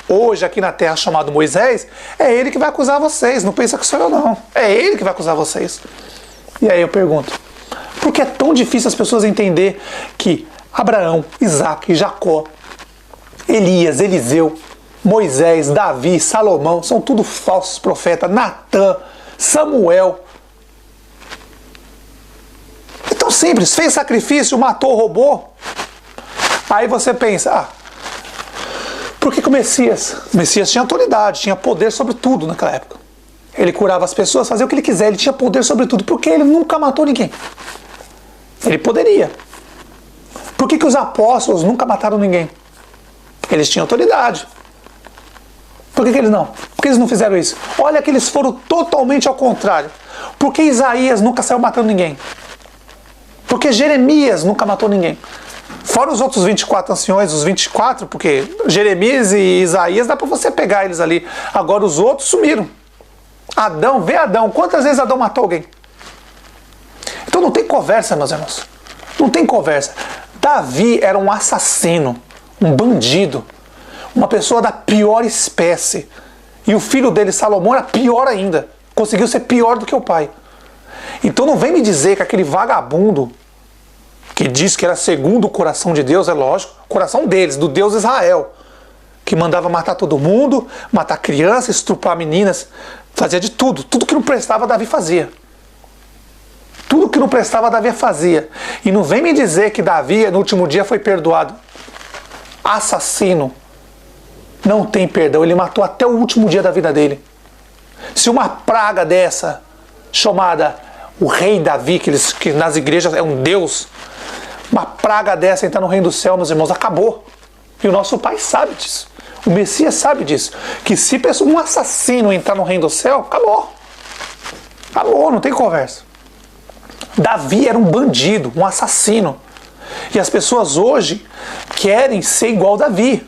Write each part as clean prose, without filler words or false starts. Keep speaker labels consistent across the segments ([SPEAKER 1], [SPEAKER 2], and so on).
[SPEAKER 1] hoje aqui na terra chamado Moisés, é ele que vai acusar vocês, não pensa que sou eu não, é ele que vai acusar vocês. E aí eu pergunto, por que é tão difícil as pessoas entender que Abraão, Isaac, Jacó, Elias, Eliseu, Moisés, Davi, Salomão, são tudo falsos profetas, Natã, Samuel. É tão simples, fez sacrifício, matou, roubou. Aí você pensa, por que o Messias? O Messias tinha autoridade, tinha poder sobre tudo naquela época. Ele curava as pessoas, fazia o que ele quiser, ele tinha poder sobre tudo. Por que ele nunca matou ninguém? Ele poderia. Por que os apóstolos nunca mataram ninguém? Eles tinham autoridade. Por que eles não? Por que eles não fizeram isso? Olha que eles foram totalmente ao contrário. Por que Isaías nunca saiu matando ninguém? Por que Jeremias nunca matou ninguém? Fora os outros 24 anciões, os 24, porque Jeremias e Isaías dá para você pegar eles ali. Agora os outros sumiram. Adão, vê Adão. Quantas vezes Adão matou alguém? Então não tem conversa, meus irmãos. Não tem conversa. Davi era um assassino, um bandido, uma pessoa da pior espécie. E o filho dele, Salomão, era pior ainda. Conseguiu ser pior do que o pai. Então não vem me dizer que aquele vagabundo que diz que era segundo o coração de Deus, é lógico, o coração deles, do Deus Israel, que mandava matar todo mundo, matar crianças, estuprar meninas, fazia de tudo. Tudo que não prestava, Davi fazia. Tudo que não prestava, Davi fazia. E não vem me dizer que Davi, no último dia, foi perdoado. Assassino. Não tem perdão. Ele matou até o último dia da vida dele. Se uma praga dessa, chamada o rei Davi, que nas igrejas é um deus, uma praga dessa entrar no reino do céu, meus irmãos, acabou. E o nosso pai sabe disso. O Messias sabe disso. Que se um assassino entrar no reino do céu, acabou. Acabou, não tem conversa. Davi era um bandido, um assassino. E as pessoas hoje querem ser igual a Davi.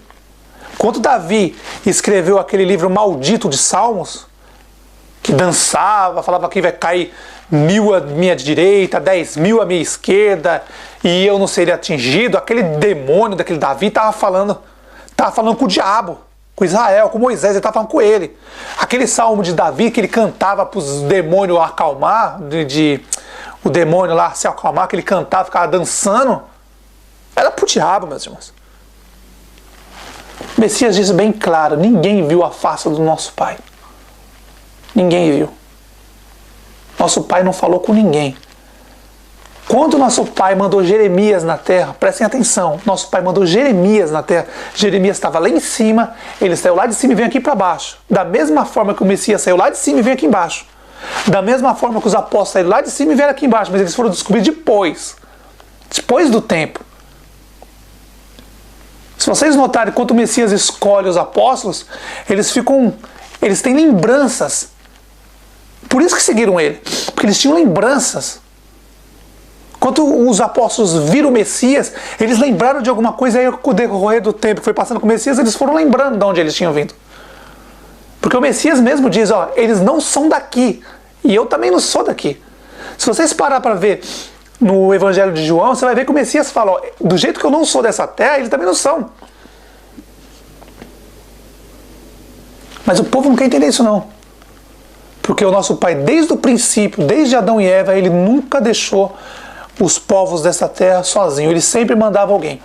[SPEAKER 1] Quando Davi escreveu aquele livro maldito de Salmos, que dançava, falava que vai cair 1000 à minha direita, 10.000 à minha esquerda, e eu não seria atingido, aquele demônio daquele Davi estava falando com o diabo, com Israel, com Moisés, ele estava falando com ele. Aquele salmo de Davi que ele cantava para os demônios acalmar, o demônio lá se acalmar, que ele cantava, ficava dançando, era para o diabo, meus irmãos. O Messias disse bem claro, ninguém viu a face do nosso Pai. Ninguém viu. Nosso Pai não falou com ninguém. Quando nosso Pai mandou Jeremias na terra, prestem atenção, nosso Pai mandou Jeremias na terra, Jeremias estava lá em cima, ele saiu lá de cima e veio aqui para baixo. Da mesma forma que o Messias saiu lá de cima e veio aqui embaixo. Da mesma forma que os apóstolos saíram lá de cima e vieram aqui embaixo, mas eles foram descobrir depois do tempo. Se vocês notarem, quando o Messias escolhe os apóstolos, eles têm lembranças. Por isso que seguiram ele, porque eles tinham lembranças. Quando os apóstolos viram o Messias, eles lembraram de alguma coisa, aí com o decorrer do tempo que foi passando com o Messias, eles foram lembrando de onde eles tinham vindo. Porque o Messias mesmo diz, eles não são daqui, e eu também não sou daqui. Se vocês parar para ver no Evangelho de João, você vai ver que o Messias fala, do jeito que eu não sou dessa terra, eles também não são. Mas o povo não quer entender isso não. Porque o nosso Pai, desde o princípio, desde Adão e Eva, ele nunca deixou os povos dessa terra sozinho. Ele sempre mandava alguém.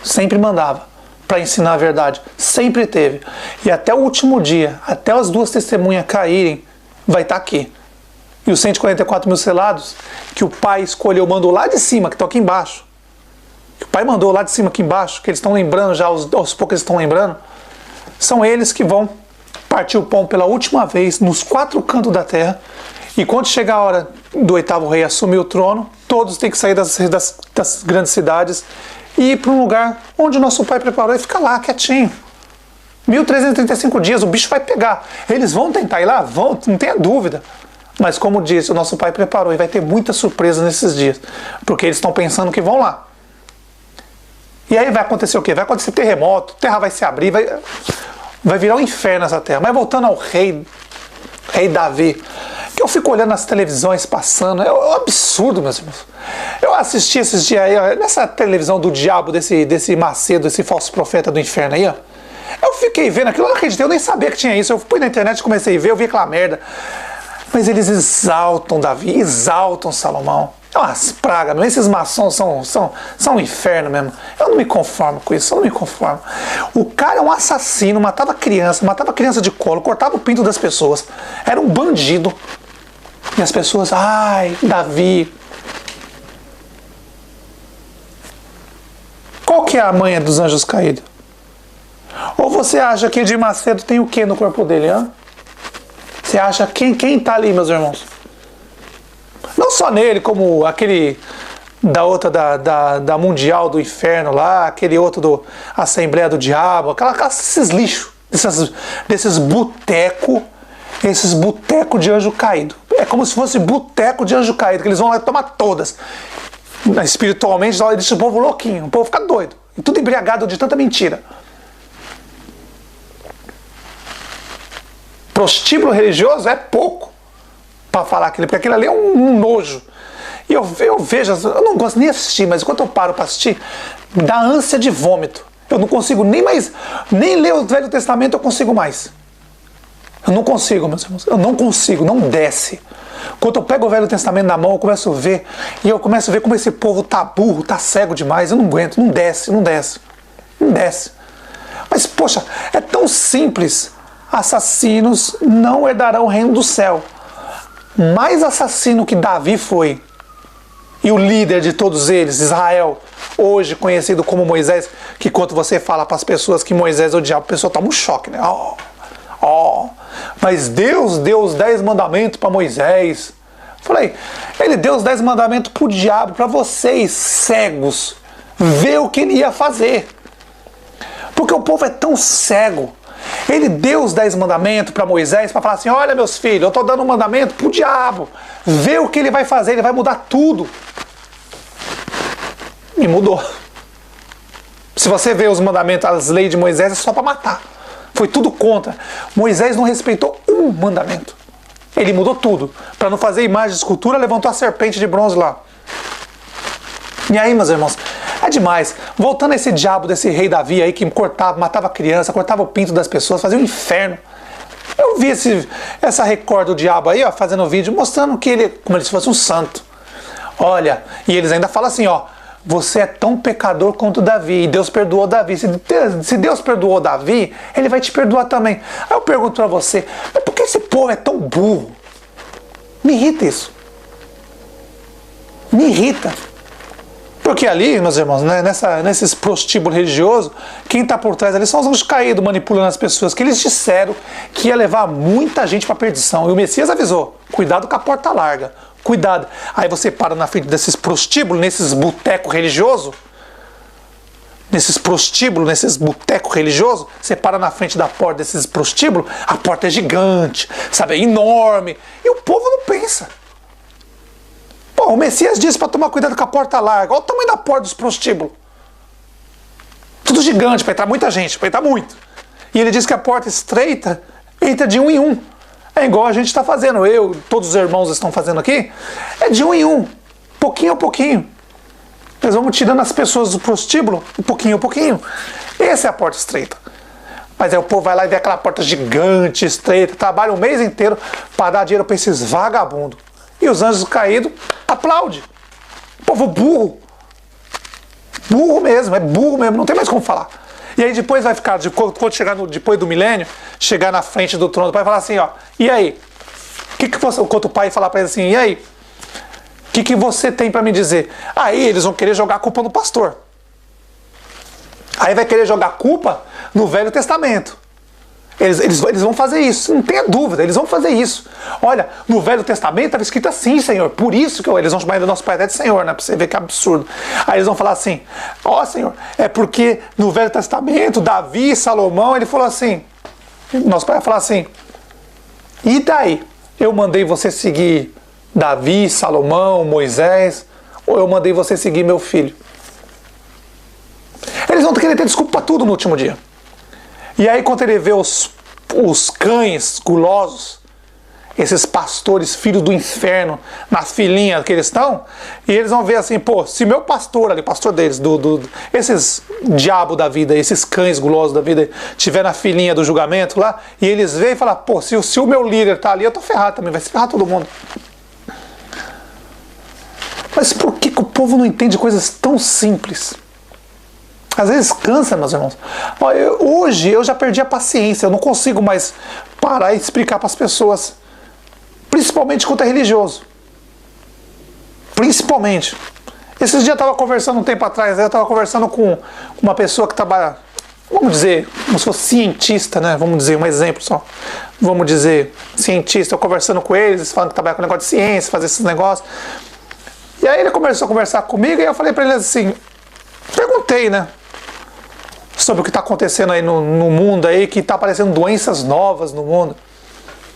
[SPEAKER 1] Sempre mandava para ensinar a verdade. Sempre teve. E até o último dia, até as 2 testemunhas caírem, vai estar aqui. E os 144 mil selados, que o Pai escolheu, mandou lá de cima, que estão aqui embaixo. Que o Pai mandou lá de cima, aqui embaixo, que eles estão lembrando já, aos poucos eles estão lembrando. São eles que vão partir o pão pela última vez nos 4 cantos da terra. E quando chegar a hora do 8º rei assumir o trono, todos têm que sair das grandes cidades e ir para um lugar onde o nosso Pai preparou e ficar lá, quietinho. 1335 dias, o bicho vai pegar. Eles vão tentar ir lá? Vão, não tenha dúvida. Mas como disse, o nosso Pai preparou e vai ter muita surpresa nesses dias. Porque eles estão pensando que vão lá. E aí vai acontecer o quê? Vai acontecer terremoto, a terra vai se abrir, vai virar um inferno essa terra. Mas voltando ao rei Davi, que eu fico olhando as televisões passando, é um absurdo, meus irmãos. Eu assisti esses dias aí, nessa televisão do diabo, desse Macedo, esse falso profeta do inferno aí, eu fiquei vendo aquilo, eu não acreditei, eu nem sabia que tinha isso. Eu fui na internet, comecei a ver, eu vi aquela merda. Mas eles exaltam Davi, exaltam Salomão. É umas pragas, mesmo. Esses maçons são um inferno mesmo. Eu não me conformo com isso, eu não me conformo. O cara é um assassino, matava criança de colo, cortava o pinto das pessoas. Era um bandido. E as pessoas, ai, Davi. Qual que é a manha dos anjos caídos? Ou você acha que Edir Macedo tem o que no corpo dele, hã? Você acha quem tá ali, meus irmãos? Não só nele, como aquele da outra da Mundial do Inferno lá, aquele outro do Assembleia do Diabo, esses lixos, desses boteco, esses boteco de anjo caído. É como se fosse boteco de anjo caído, que eles vão lá e tomar todas. Espiritualmente, eles deixam o povo louquinho, o povo fica doido. E tudo embriagado de tanta mentira. Prostíbulo religioso é pouco para falar aquilo, porque aquilo ali é um nojo. E eu vejo, eu não gosto nem de assistir, mas enquanto eu paro para assistir, dá ânsia de vômito. Eu não consigo nem ler o Velho Testamento eu consigo mais. Eu não consigo, meus irmãos, eu não consigo, não desce. Quando eu pego o Velho Testamento na mão, eu começo a ver, e eu começo a ver como esse povo tá burro, tá cego demais, eu não aguento, não desce. Mas, poxa, é tão simples. Assassinos não herdarão o reino do céu. Mais assassino que Davi foi, e o líder de todos eles, Israel, hoje conhecido como Moisés, que quando você fala para as pessoas que Moisés é o diabo, a pessoa toma um choque, né? Mas Deus deu os 10 mandamentos para Moisés. Falei, ele deu os 10 mandamentos para o diabo, para vocês cegos, ver o que ele ia fazer. Porque o povo é tão cego. Ele deu os 10 mandamentos para Moisés para falar assim, olha meus filhos, eu estou dando um mandamento para o diabo, vê o que ele vai fazer, ele vai mudar tudo. E mudou. Se você vê os mandamentos, as leis de Moisés, é só para matar. Foi tudo contra. Moisés não respeitou um mandamento. Ele mudou tudo. Para não fazer imagem de escultura, levantou a serpente de bronze lá. E aí, meus irmãos, é demais. Voltando a esse diabo desse rei Davi aí que cortava, matava criança, cortava o pinto das pessoas, fazia um inferno. Eu vi essa Record do diabo aí, ó, fazendo vídeo, mostrando que ele, como se fosse um santo. Olha, e eles ainda falam assim, ó, você é tão pecador quanto Davi, e Deus perdoou Davi. Se Deus perdoou Davi, ele vai te perdoar também. Aí eu pergunto pra você, mas por que esse povo é tão burro? Me irrita isso. Me irrita. Porque ali, meus irmãos, né, nesses prostíbulos religiosos, quem está por trás ali são os anjos caídos manipulando as pessoas, que eles disseram que ia levar muita gente para a perdição. E o Messias avisou, cuidado com a porta larga, cuidado. Aí você para na frente desses prostíbulos, nesses botecos religiosos, você para na frente da porta desses prostíbulos, a porta é gigante, sabe, é enorme, e o povo não pensa. Pô, o Messias disse para tomar cuidado com a porta larga. Olha o tamanho da porta dos prostíbulos. Tudo gigante, para entrar muita gente, para entrar muito. E ele disse que a porta estreita entra de um em um. É igual a gente está fazendo, todos os irmãos estão fazendo aqui. É de um em um, pouquinho a pouquinho. Nós vamos tirando as pessoas do prostíbulo, pouquinho a pouquinho. Essa é a porta estreita. Mas aí o povo vai lá e vê aquela porta gigante, estreita, trabalha o mês inteiro para dar dinheiro para esses vagabundos. E os anjos caídos aplaudem. Povo burro. Burro mesmo, é burro mesmo, não tem mais como falar. E aí depois vai ficar, quando chegar depois do milênio, chegar na frente do trono do pai e falar assim, ó, e aí? Quando o pai falar para ele assim, e aí? O que você tem para me dizer? Aí eles vão querer jogar a culpa no pastor. Aí vai querer jogar a culpa no Velho Testamento. Eles vão fazer isso, não tenha dúvida, eles vão fazer isso. Olha, no Velho Testamento estava escrito assim, Senhor, por isso que eles vão chamar ele nosso Pai até de Senhor, né? Para você ver que absurdo. Aí eles vão falar assim, ó Senhor, é porque no Velho Testamento, Davi, Salomão, ele falou assim, nosso Pai vai falar assim, e daí? Eu mandei você seguir Davi, Salomão, Moisés, ou eu mandei você seguir meu filho? Eles vão querer ter desculpa para tudo no último dia. E aí quando ele vê os cães gulosos, esses pastores filhos do inferno na filinha que eles estão, e eles vão ver assim, pô, se meu pastor ali, o pastor deles, esses diabo da vida, esses cães gulosos da vida, tiver na filinha do julgamento lá, e eles veem e falam, pô, se o meu líder tá ali, eu tô ferrado também, vai se ferrar todo mundo. Mas por que o povo não entende coisas tão simples? Às vezes cansa, meus irmãos. Hoje eu já perdi a paciência, eu não consigo mais parar e explicar para as pessoas, principalmente quando é religioso. Principalmente. Esses dias eu estava conversando um tempo atrás, eu estava conversando com uma pessoa que trabalha, vamos dizer, como se fosse cientista, né? Vamos dizer, um exemplo só. Vamos dizer, cientista, eu conversando com eles, falando que trabalha com negócio de ciência, fazer esses negócios. E aí ele começou a conversar comigo e eu falei para ele assim, perguntei, né? Sobre o que está acontecendo aí no mundo aí, que está aparecendo doenças novas no mundo.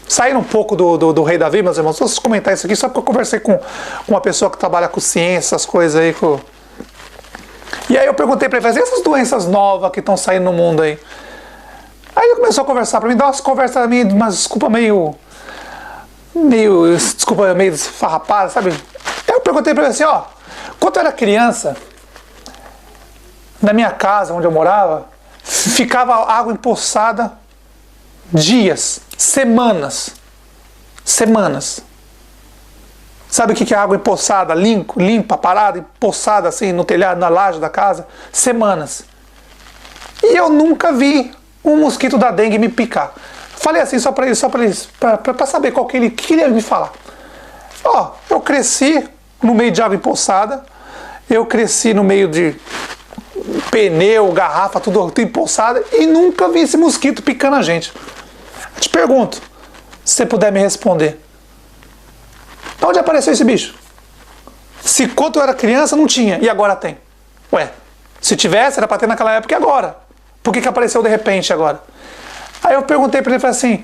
[SPEAKER 1] Saindo um pouco do rei Davi, meus irmãos, vou comentar isso aqui só porque eu conversei com uma pessoa que trabalha com ciência, essas coisas aí. E aí eu perguntei para ele, e essas doenças novas que estão saindo no mundo aí? Aí ele começou a conversar para mim, dar umas conversas meio, mas desculpa, meio esfarrapada, sabe? Aí eu perguntei para ele assim, ó, quando eu era criança, na minha casa, onde eu morava, ficava água empoçada dias, semanas. Sabe o que é água empoçada? Limpa, parada, empoçada assim no telhado, na laje da casa? Semanas. E eu nunca vi um mosquito da dengue me picar. Falei assim só para saber qual que ele queria me falar. Ó, eu cresci no meio de água empoçada, eu cresci no meio de pneu, garrafa, tudo empoçada, e nunca vi esse mosquito picando a gente. Eu te pergunto, se você puder me responder, de onde apareceu esse bicho? Se quando eu era criança não tinha, e agora tem. Ué, se tivesse era para ter naquela época e agora? Por que apareceu de repente agora? Aí eu perguntei para ele, falei assim,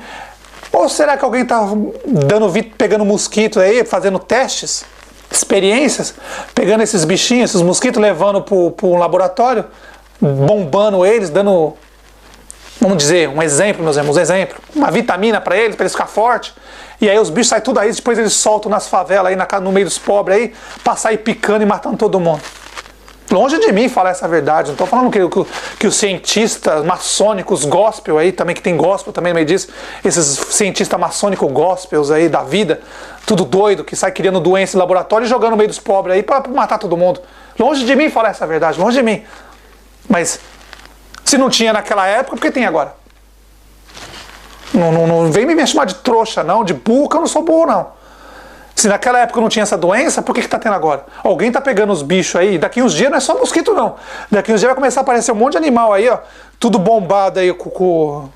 [SPEAKER 1] ou será que alguém tá pegando mosquito aí, fazendo testes, experiências, pegando esses bichinhos, esses mosquitos, levando para um laboratório, bombando eles, dando, vamos dizer, um exemplo, meus irmãos, uma vitamina para eles ficar forte, e aí os bichos saem tudo aí, depois eles soltam nas favelas aí, no meio dos pobres aí, pra sair picando e matando todo mundo. Longe de mim falar essa verdade, não estou falando que os cientistas maçônicos gospel aí, também que tem gospel também no meio disso, esses cientistas maçônicos gospels aí da vida, tudo doido, que sai criando doença em laboratório e jogando no meio dos pobres aí para matar todo mundo. Longe de mim falar essa verdade, longe de mim. Mas se não tinha naquela época, por que tem agora? Não vem me chamar de trouxa não, de burro, que eu não sou burro não. Se naquela época não tinha essa doença, por que está tendo agora? Alguém está pegando os bichos aí, daqui uns dias não é só mosquito não. Daqui uns dias vai começar a aparecer um monte de animal aí, ó, tudo bombado aí,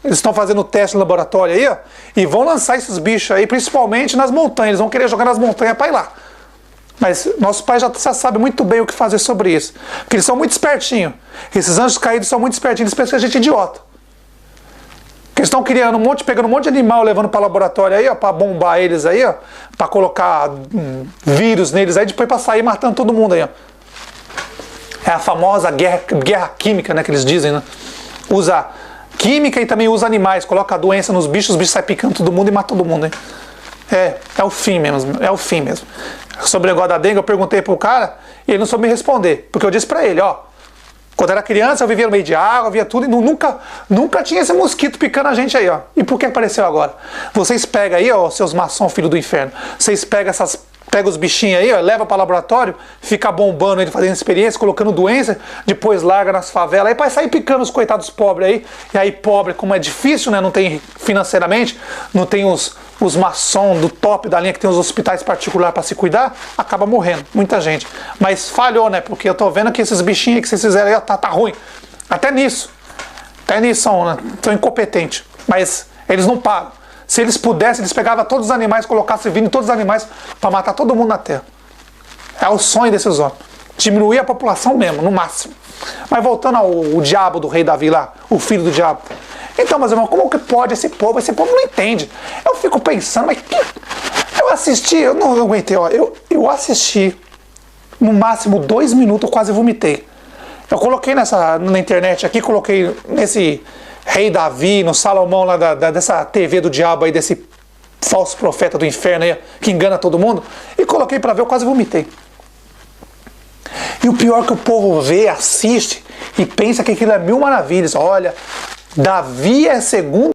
[SPEAKER 1] eles estão fazendo teste no laboratório aí, ó, e vão lançar esses bichos aí, principalmente nas montanhas, eles vão querer jogar nas montanhas para ir lá. Mas nosso pai já sabe muito bem o que fazer sobre isso, porque eles são muito espertinhos. Esses anjos caídos são muito espertinhos, eles pensam que a gente é idiota. Eles estão criando pegando um monte de animal, levando para laboratório aí, ó, para bombar eles aí, ó, para colocar vírus neles aí, depois para sair matando todo mundo aí, ó. É a famosa guerra química, né, que eles dizem, né? Usa química e também usa animais, coloca a doença nos bichos, os bichos saem picando todo mundo e matam todo mundo, hein? É o fim mesmo, Sobre o negócio da dengue, eu perguntei pro cara e ele não soube me responder, porque eu disse para ele, ó, quando eu era criança, eu vivia no meio de água, via tudo, e nunca tinha esse mosquito picando a gente aí, ó. E por que apareceu agora? Vocês pegam aí, ó, seus maçons, filho do inferno, vocês pegam os bichinhos aí, ó, leva para o laboratório, fica bombando ele, fazendo experiência, colocando doença, depois larga nas favelas, aí para sair picando os coitados pobres aí, e aí pobre, como é difícil, né, não tem financeiramente, não tem os maçons do top da linha que tem os hospitais particulares para se cuidar, acaba morrendo, muita gente. Mas falhou, né, porque eu tô vendo que esses bichinhos aí que vocês fizeram aí, tá ruim. Até nisso são incompetentes, mas eles não param. Se eles pudessem, eles pegavam todos os animais, colocassem vindo todos os animais para matar todo mundo na Terra. É o sonho desses homens. Diminuir a população mesmo, no máximo. Mas voltando ao diabo do rei Davi lá, o filho do diabo. Então, meus irmãos, como que pode esse povo? Esse povo não entende. Eu fico pensando, mas eu assisti, eu não aguentei, ó. Eu assisti, no máximo 2 minutos, eu quase vomitei. Eu coloquei na internet aqui, coloquei nesse rei Davi, no Salomão lá dessa TV do diabo aí, desse falso profeta do inferno aí, que engana todo mundo, e coloquei para ver, eu quase vomitei. E o pior é que o povo vê, assiste e pensa que aquilo é mil maravilhas. Olha, Davi é segundo